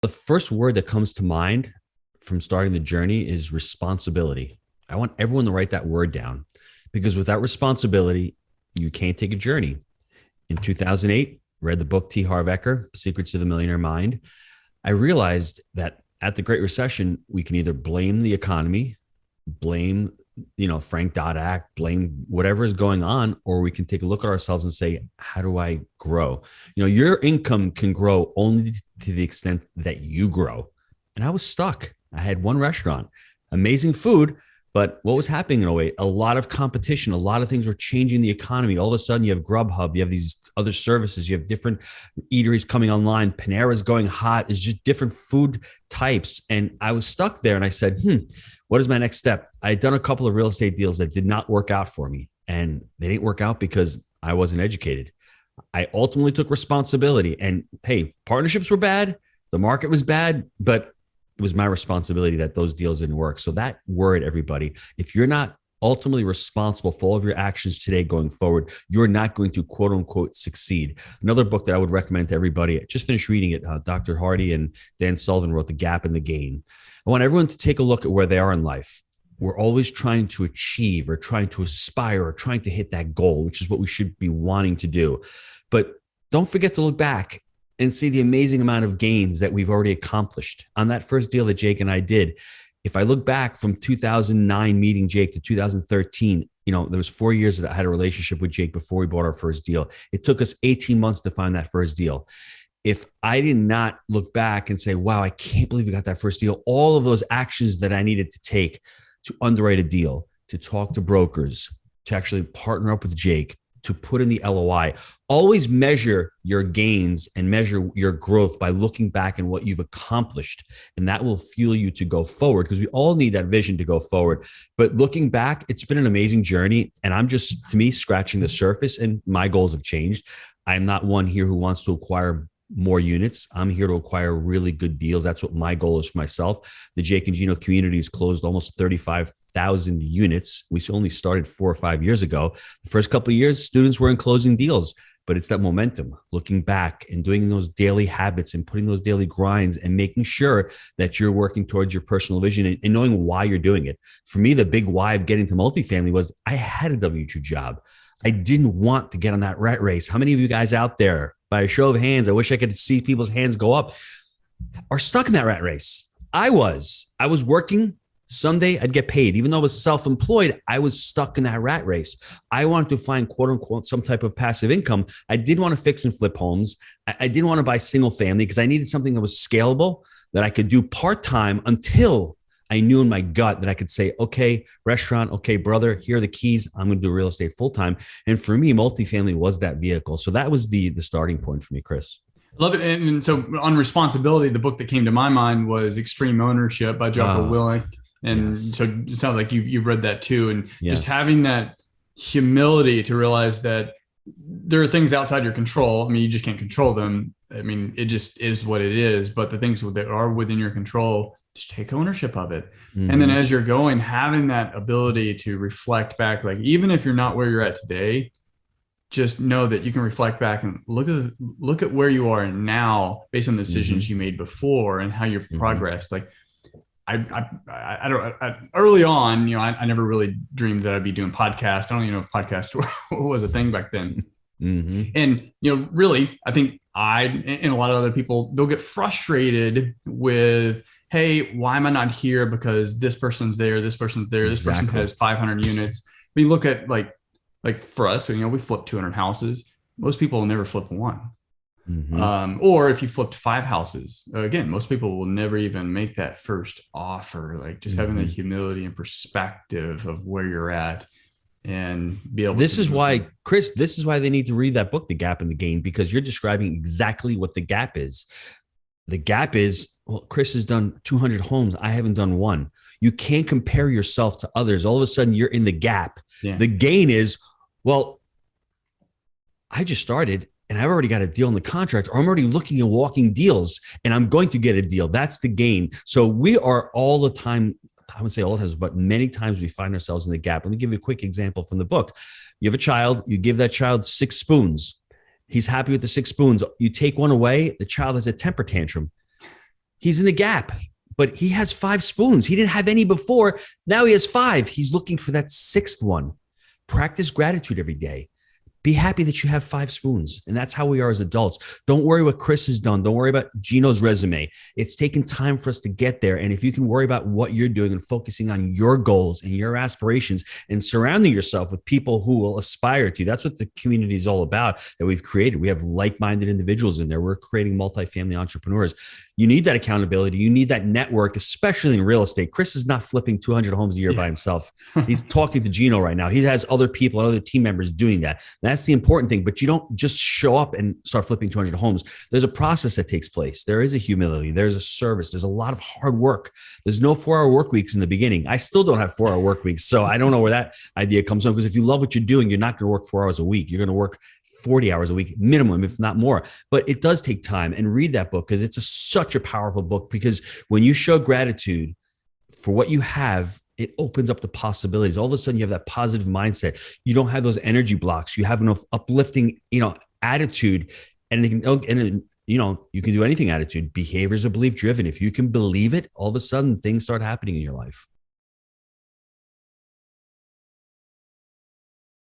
The first word that comes to mind from starting the journey is responsibility. I want everyone to write that word down because without responsibility, you can't take a journey. In 2008, read the book T. Harv Eker, Secrets of the Millionaire Mind. I realized that at the Great Recession, we can either blame the economy, blame Frank Dodd, blame whatever is going on, or we can take a look at ourselves and say, how do I grow? Your income can grow only to the extent that you grow. And I was stuck. I had one restaurant, amazing food, but what was happening in a way? A lot of competition, a lot of things were changing the economy. All of a sudden, you have Grubhub, you have these other services, you have different eateries coming online. Panera's going hot. It's just different food types. And I was stuck there and I said, what is my next step? I had done a couple of real estate deals that did not work out for me. And they didn't work out because I wasn't educated. I ultimately took responsibility. And hey, partnerships were bad. The market was bad, but it was my responsibility that those deals didn't work. So that word, everybody, if you're not ultimately responsible for all of your actions today going forward, you're not going to quote unquote succeed. Another book that I would recommend to everybody, I just finished reading it. Dr. Hardy and Dan Sullivan wrote The Gap and the Gain. I want everyone to take a look at where they are in life. We're always trying to achieve or trying to aspire or trying to hit that goal, which is what we should be wanting to do. But don't forget to look back and see the amazing amount of gains that we've already accomplished. On that first deal that Jake and I did, if I look back from 2009 meeting Jake to 2013, there was 4 years that I had a relationship with Jake before we bought our first deal. It took us 18 months to find that first deal. If I did not look back and say, wow, I can't believe we got that first deal, all of those actions that I needed to take to underwrite a deal, to talk to brokers, to actually partner up with Jake, to put in the LOI, always measure your gains and measure your growth by looking back and what you've accomplished. And that will fuel you to go forward because we all need that vision to go forward. But looking back, it's been an amazing journey. And I'm just, to me, scratching the surface and my goals have changed. I'm not one here who wants to acquire more units. I'm here to acquire really good deals. That's what my goal is for myself. The Jake and Gino community has closed almost 35,000 units. We only started 4 or 5 years ago. The first couple of years, students weren't closing deals, but it's that momentum, looking back and doing those daily habits and putting those daily grinds and making sure that you're working towards your personal vision and knowing why you're doing it. For me, the big why of getting to multifamily was I had a W-2 job. I didn't want to get on that rat race. How many of you guys out there, by a show of hands, I wish I could see people's hands go up, are stuck in that rat race? I was working. Someday I'd get paid. Even though I was self-employed, I was stuck in that rat race. I wanted to find, quote unquote, some type of passive income. I didn't want to fix and flip homes. I didn't want to buy single family because I needed something that was scalable, that I could do part-time until I knew in my gut that I could say, okay, restaurant, okay, brother, here are the keys. I'm going to do real estate full-time. And for me, multifamily was that vehicle. So that was the starting point for me, Chris. Love it. And so on responsibility, the book that came to my mind was Extreme Ownership by Jocko Willink. And yes. So it sounds like you've read that too. And yes. Just having that humility to realize that there are things outside your control. I mean, you just can't control them. I mean, it just is what it is. But the things that are within your control, just take ownership of it. Mm-hmm. And then as you're going, having that ability to reflect back, like even if you're not where you're at today, just know that you can reflect back and look at where you are now based on the decisions you made before and how you've progressed. Like I don't early on, I never really dreamed that I'd be doing podcasts. I don't even know if podcast was a thing back then. And, really, I think and a lot of other people, they'll get frustrated with, hey, why am I not here? Because this person's there, this person's there, this person has 500 units. When you look at like for us, we flipped 200 houses. Most people will never flip one. Or if you flipped 5 houses, again, most people will never even make that first offer. Like just having the humility and perspective of where you're at and be able this is why, Chris, this is why they need to read that book, The Gap and the Gain, because you're describing exactly what the gap is. The gap is, well, Chris has done 200 homes. I haven't done one. You can't compare yourself to others. All of a sudden you're in the gap. Yeah. The gain is, well, I just started and I've already got a deal in the contract, or I'm already looking and walking deals and I'm going to get a deal. That's the gain. So we are all the time, I would say all the times, but many times we find ourselves in the gap. Let me give you a quick example from the book. You have a child, you give that child 6 spoons. He's happy with the 6 spoons. You take one away, the child has a temper tantrum. He's in the gap, but he has 5 spoons. He didn't have any before. Now he has 5. He's looking for that 6th one. Practice gratitude every day. Be happy that you have 5 spoons. And that's how we are as adults. Don't worry what Chris has done. Don't worry about Gino's resume. It's taken time for us to get there. And if you can worry about what you're doing and focusing on your goals and your aspirations and surrounding yourself with people who will aspire to you, that's what the community is all about that we've created. We have like-minded individuals in there. We're creating multifamily entrepreneurs. You need that accountability. You need that network, especially in real estate. Chris is not flipping 200 homes a year by himself. He's talking to Gino right now. He has other people and other team members doing that. That's the important thing, but you don't just show up and start flipping 200 homes. There's a process that takes place. There is a humility. There's a service. There's a lot of hard work. There's no 4-hour work weeks in the beginning. I still don't have 4-hour work weeks. So I don't know where that idea comes from, because if you love what you're doing, you're not going to work 4 hours a week. You're going to work 40 hours a week minimum, if not more. But it does take time. And read that book, because it's such a powerful book, because when you show gratitude for what you have, it opens up the possibilities. All of a sudden you have that positive mindset. You don't have those energy blocks. You have enough uplifting, attitude, and you can do anything attitude. Behaviors are belief driven. If you can believe it, all of a sudden things start happening in your life.